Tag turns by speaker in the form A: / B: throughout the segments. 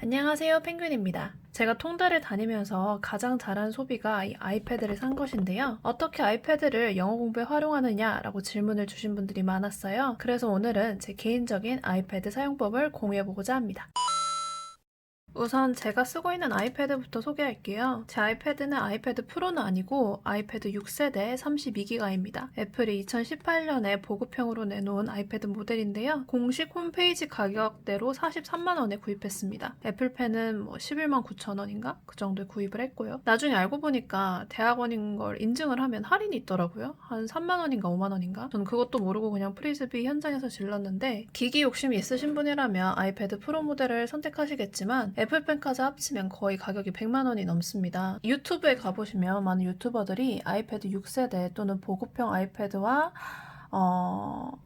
A: 안녕하세요, 펭귄입니다. 제가 통대를 다니면서 가장 잘한 소비가 이 아이패드를 산 것인데요. 어떻게 아이패드를 영어 공부에 활용하느냐라고 질문을 주신 분들이 많았어요. 그래서 오늘은 제 개인적인 아이패드 사용법을 공유해보고자 합니다. 우선 제가 쓰고 있는 아이패드부터 소개할게요. 제 아이패드는 아이패드 프로는 아니고 아이패드 6세대 32기가입니다. 애플이 2018년에 보급형으로 내놓은 아이패드 모델인데요. 공식 홈페이지 가격대로 43만원에 구입했습니다. 애플펜은 11만 9천원인가? 그 정도에 구입을 했고요. 나중에 알고 보니까 대학원인 걸 인증을 하면 할인이 있더라고요. 한 3만원인가 5만원인가? 전 그것도 모르고 그냥 프리즈비 현장에서 질렀는데 기기 욕심이 있으신 분이라면 아이패드 프로 모델을 선택하시겠지만 애플펜까지 합치면 거의 가격이 100만 원이 넘습니다. 유튜브에 가보시면 많은 유튜버들이 아이패드 6세대 또는 보급형 아이패드와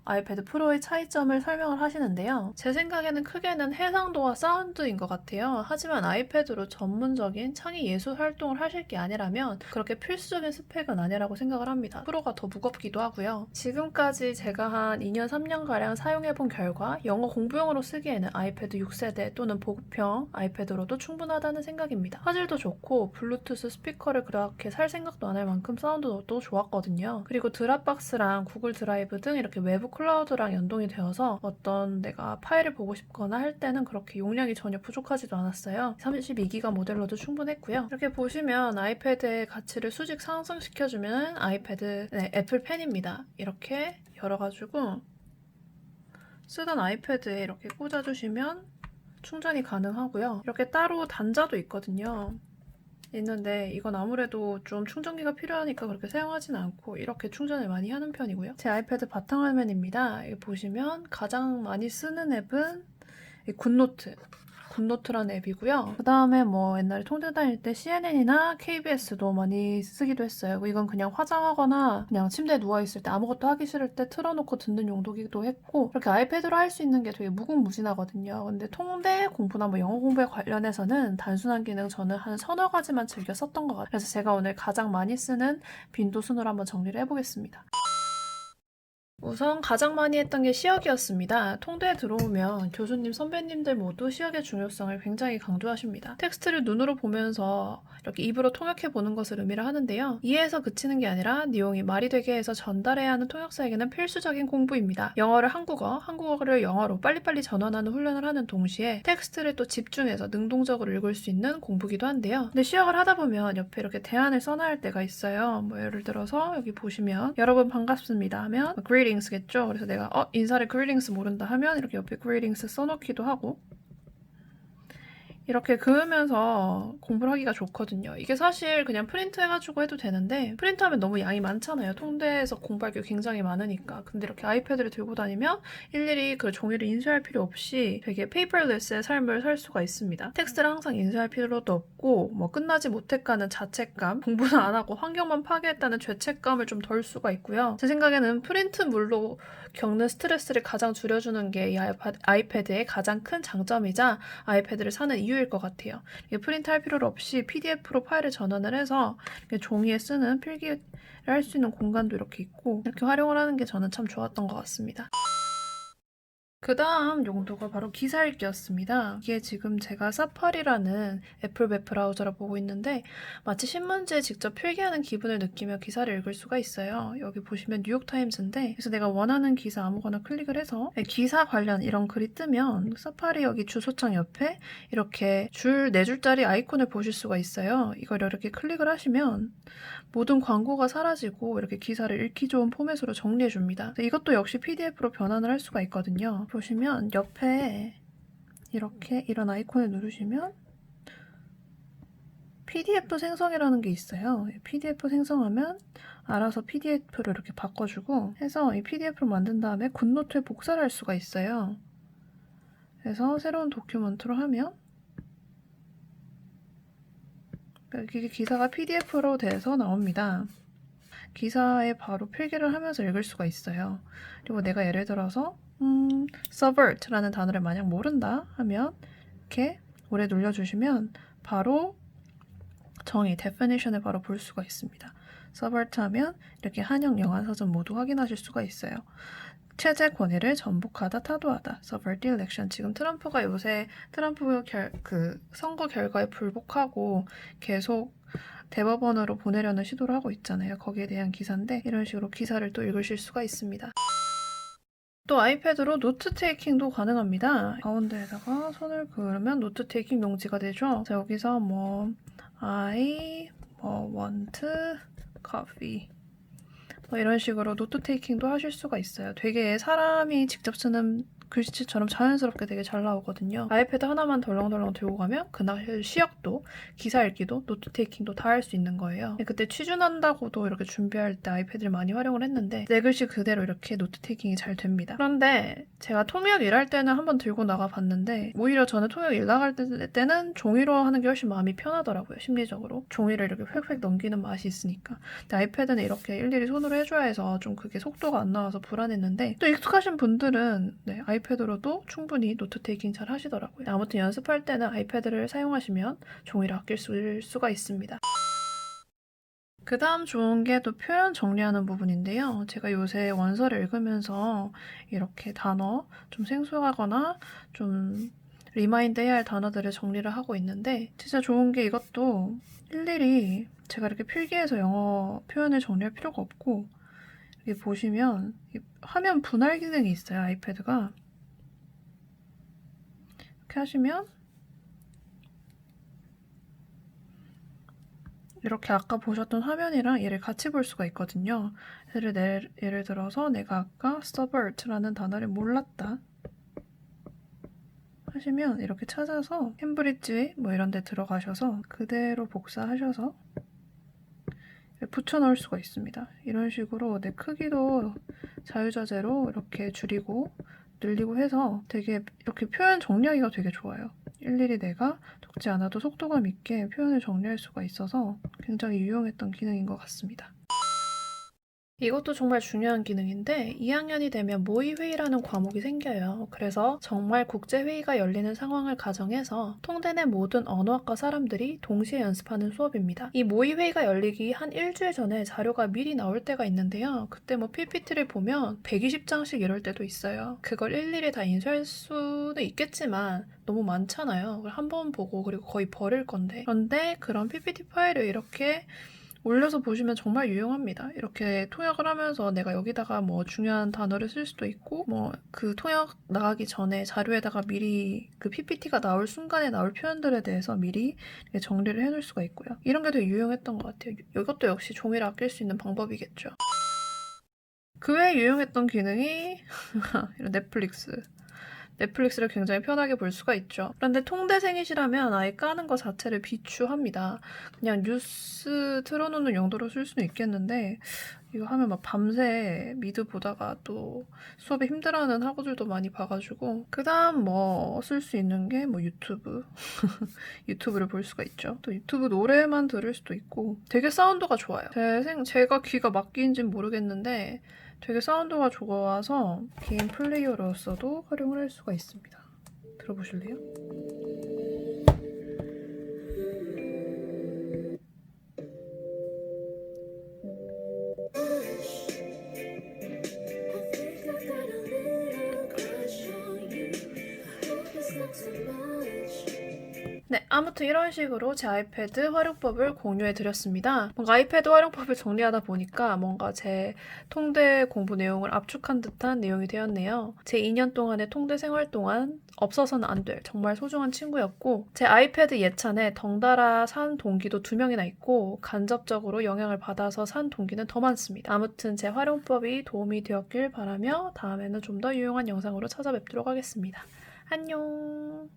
A: 아이패드 프로의 차이점을 설명을 하시는데요. 제 생각에는 크게는 해상도와 사운드인 것 같아요. 하지만 아이패드로 전문적인 창의 예술 활동을 하실 게 아니라면 그렇게 필수적인 스펙은 아니라고 생각을 합니다. 프로가 더 무겁기도 하고요. 지금까지 제가 한 2년, 3년가량 사용해본 결과 영어 공부용으로 쓰기에는 아이패드 6세대 또는 보급형 아이패드로도 충분하다는 생각입니다. 화질도 좋고 블루투스 스피커를 그렇게 살 생각도 안 할 만큼 사운드도 좋았거든요. 그리고 드랍박스랑 구글 드라이브 등 이렇게 외부 클라우드랑 연동이 되어서 어떤 내가 파일을 보고 싶거나 할 때는 그렇게 용량이 전혀 부족하지도 않았어요. 32기가 모델로도 충분했고요. 이렇게 보시면 아이패드의 가치를 수직 상승시켜주면 애플펜입니다. 이렇게 열어가지고 쓰던 아이패드에 이렇게 꽂아주시면 충전이 가능하고요. 이렇게 따로 단자도 있는데 이건 아무래도 좀 충전기가 필요하니까 그렇게 사용하진 않고 이렇게 충전을 많이 하는 편이고요. 제 아이패드 바탕화면입니다. 여기 보시면 가장 많이 쓰는 앱은 굿노트라는 앱이고요. 그 다음에 옛날에 통대 다닐 때 CNN이나 KBS도 많이 쓰기도 했어요. 이건 그냥 화장하거나 그냥 침대에 누워있을 때 아무것도 하기 싫을 때 틀어놓고 듣는 용도기도 했고 이렇게 아이패드로 할 수 있는 게 되게 무궁무진하거든요. 근데 통대 공부나 영어 공부에 관련해서는 단순한 기능 저는 한 서너 가지만 즐겨 썼던 것 같아요. 그래서 제가 오늘 가장 많이 쓰는 빈도 순으로 한번 정리를 해보겠습니다. 우선 가장 많이 했던 게 시역이었습니다. 통대에 들어오면 교수님, 선배님들 모두 시역의 중요성을 굉장히 강조하십니다. 텍스트를 눈으로 보면서 이렇게 입으로 통역해 보는 것을 의미를 하는데요. 이해해서 그치는 게 아니라 내용이 말이 되게 해서 전달해야 하는 통역사에게는 필수적인 공부입니다. 영어를 한국어를 영어로 빨리빨리 전환하는 훈련을 하는 동시에 텍스트를 또 집중해서 능동적으로 읽을 수 있는 공부기도 한데요. 근데 시역을 하다 보면 옆에 이렇게 대안을 써놔야 할 때가 있어요. 예를 들어서 여기 보시면 여러분 반갑습니다 하면 greetings겠죠. 그래서 내가 인사를 greetings 모른다 하면 이렇게 옆에 greetings 써놓기도 하고 이렇게 그으면서 공부를 하기가 좋거든요. 이게 사실 그냥 프린트 해가지고 해도 되는데 프린트하면 너무 양이 많잖아요. 통대에서 공부할 게 굉장히 많으니까. 근데 이렇게 아이패드를 들고 다니면 일일이 그 종이를 인쇄할 필요 없이 되게 페이퍼리스의 삶을 살 수가 있습니다. 텍스트를 항상 인쇄할 필요도 없고 끝나지 못했다는 자책감, 공부는 안 하고 환경만 파괴했다는 죄책감을 좀 덜 수가 있고요. 제 생각에는 프린트물로 겪는 스트레스를 가장 줄여주는 게 이 아이패드의 가장 큰 장점이자 아이패드를 사는 이유일 것 같아요. 프린트할 필요 없이 PDF로 파일을 전환을 해서 종이에 쓰는 필기를 할 수 있는 공간도 이렇게 있고 이렇게 활용을 하는 게 저는 참 좋았던 것 같습니다. 그 다음 용도가 바로 기사 읽기였습니다. 이게 지금 제가 사파리라는 애플 웹 브라우저를 보고 있는데 마치 신문지에 직접 필기하는 기분을 느끼며 기사를 읽을 수가 있어요. 여기 보시면 뉴욕타임즈인데 그래서 내가 원하는 기사 아무거나 클릭을 해서 기사 관련 이런 글이 뜨면 사파리 여기 주소창 옆에 이렇게 줄 4줄짜리 아이콘을 보실 수가 있어요. 이걸 이렇게 클릭을 하시면 모든 광고가 사라지고 이렇게 기사를 읽기 좋은 포맷으로 정리해줍니다. 이것도 역시 PDF로 변환을 할 수가 있거든요. 보시면 옆에 이렇게 이런 아이콘을 누르시면 PDF 생성이라는 게 있어요. PDF 생성하면 알아서 PDF로 이렇게 바꿔주고 해서 이 PDF를 만든 다음에 굿노트에 복사를 할 수가 있어요. 그래서 새로운 도큐먼트로 하면 이게 기사가 PDF로 돼서 나옵니다. 기사에 바로 필기를 하면서 읽을 수가 있어요. 그리고 내가 예를 들어서 subvert라는 단어를 만약 모른다 하면 이렇게 오래 눌러주시면 바로 definition을 바로 볼 수가 있습니다. subvert 하면 이렇게 한영 영어사전 모두 확인하실 수가 있어요. 체제 권위를 전복하다 타도하다. subvert the election. 지금 트럼프가 요새 트럼프 선거 결과에 불복하고 계속 대법원으로 보내려는 시도를 하고 있잖아요. 거기에 대한 기사인데 이런 식으로 기사를 또 읽으실 수가 있습니다. 또 아이패드로 노트 테이킹도 가능합니다. 가운데에다가 손을 그으면 노트 테이킹 용지가 되죠. 자, 여기서 I want coffee 이런 식으로 노트 테이킹도 하실 수가 있어요. 되게 사람이 직접 쓰는 글씨체처럼 자연스럽게 되게 잘 나오거든요. 아이패드 하나만 덜렁덜렁 들고 가면 그날 시역도, 기사 읽기도, 노트 테이킹도 다 할 수 있는 거예요. 그때 취준한다고도 이렇게 준비할 때 아이패드를 많이 활용을 했는데 내 글씨 그대로 이렇게 노트 테이킹이 잘 됩니다. 그런데 제가 통역 일할 때는 한번 들고 나가봤는데 오히려 저는 통역 일 나갈 때는 종이로 하는 게 훨씬 마음이 편하더라고요. 심리적으로. 종이를 이렇게 획획 넘기는 맛이 있으니까. 근데 아이패드는 이렇게 일일이 손으로 해줘야 해서 좀 그게 속도가 안 나와서 불안했는데 또 익숙하신 분들은 아이패드로도 충분히 노트 테이킹 잘 하시더라고요. 아무튼 연습할 때는 아이패드를 사용하시면 종이를 아낄 수가 있습니다. 그 다음 좋은 게 또 표현 정리하는 부분인데요. 제가 요새 원서를 읽으면서 이렇게 단어 좀 생소하거나 좀 리마인드 해야 할 단어들을 정리를 하고 있는데 진짜 좋은 게 이것도 일일이 제가 이렇게 필기해서 영어 표현을 정리할 필요가 없고 여기 보시면 화면 분할 기능이 있어요. 아이패드가 이렇게 하시면 이렇게 아까 보셨던 화면이랑 얘를 같이 볼 수가 있거든요. 예를 들어서 내가 아까 subvert라는 단어를 몰랐다 하시면 이렇게 찾아서 캠브리지 이런 데 들어가셔서 그대로 복사하셔서 붙여 넣을 수가 있습니다. 이런 식으로 내 크기도 자유자재로 이렇게 줄이고 늘리고 해서 되게 이렇게 표현 정리하기가 되게 좋아요. 일일이 내가 적지 않아도 속도감 있게 표현을 정리할 수가 있어서 굉장히 유용했던 기능인 것 같습니다. 이것도 정말 중요한 기능인데 2학년이 되면 모의회의라는 과목이 생겨요. 그래서 정말 국제회의가 열리는 상황을 가정해서 통대 내 모든 언어학과 사람들이 동시에 연습하는 수업입니다. 이 모의회의가 열리기 한 일주일 전에 자료가 미리 나올 때가 있는데요. 그때 PPT를 보면 120장씩 이럴 때도 있어요. 그걸 일일이 다 인쇄할 수는 있겠지만 너무 많잖아요. 그걸 한 번 보고 그리고 거의 버릴 건데 그런데 그런 PPT 파일을 이렇게 올려서 보시면 정말 유용합니다. 이렇게 통역을 하면서 내가 여기다가 중요한 단어를 쓸 수도 있고 그 통역 나가기 전에 자료에다가 미리 그 PPT가 나올 순간에 나올 표현들에 대해서 미리 정리를 해놓을 수가 있고요. 이런 게 되게 유용했던 것 같아요. 이것도 역시 종이를 아낄 수 있는 방법이겠죠. 그 외에 유용했던 기능이 이런 넷플릭스를 굉장히 편하게 볼 수가 있죠. 그런데 통대생이시라면 아예 까는 것 자체를 비추합니다. 그냥 뉴스 틀어놓는 용도로 쓸 수는 있겠는데 이거 하면 밤새 미드 보다가 또 수업에 힘들어하는 학우들도 많이 봐가지고 그 다음 쓸 수 있는 게 유튜브 유튜브를 볼 수가 있죠. 또 유튜브 노래만 들을 수도 있고 되게 사운드가 좋아요. 제가 귀가 막기인지는 모르겠는데 되게 사운드가 좋아서 개인 플레이어로서도 활용을 할 수가 있습니다. 들어보실래요? 네, 아무튼 이런 식으로 제 아이패드 활용법을 공유해드렸습니다. 뭔가 아이패드 활용법을 정리하다 보니까 뭔가 제 통대 공부 내용을 압축한 듯한 내용이 되었네요. 제 2년 동안의 통대 생활 동안 없어서는 안 될 정말 소중한 친구였고 제 아이패드 예찬에 덩달아 산 동기도 2명이나 있고 간접적으로 영향을 받아서 산 동기는 더 많습니다. 아무튼 제 활용법이 도움이 되었길 바라며 다음에는 좀 더 유용한 영상으로 찾아뵙도록 하겠습니다. 안녕!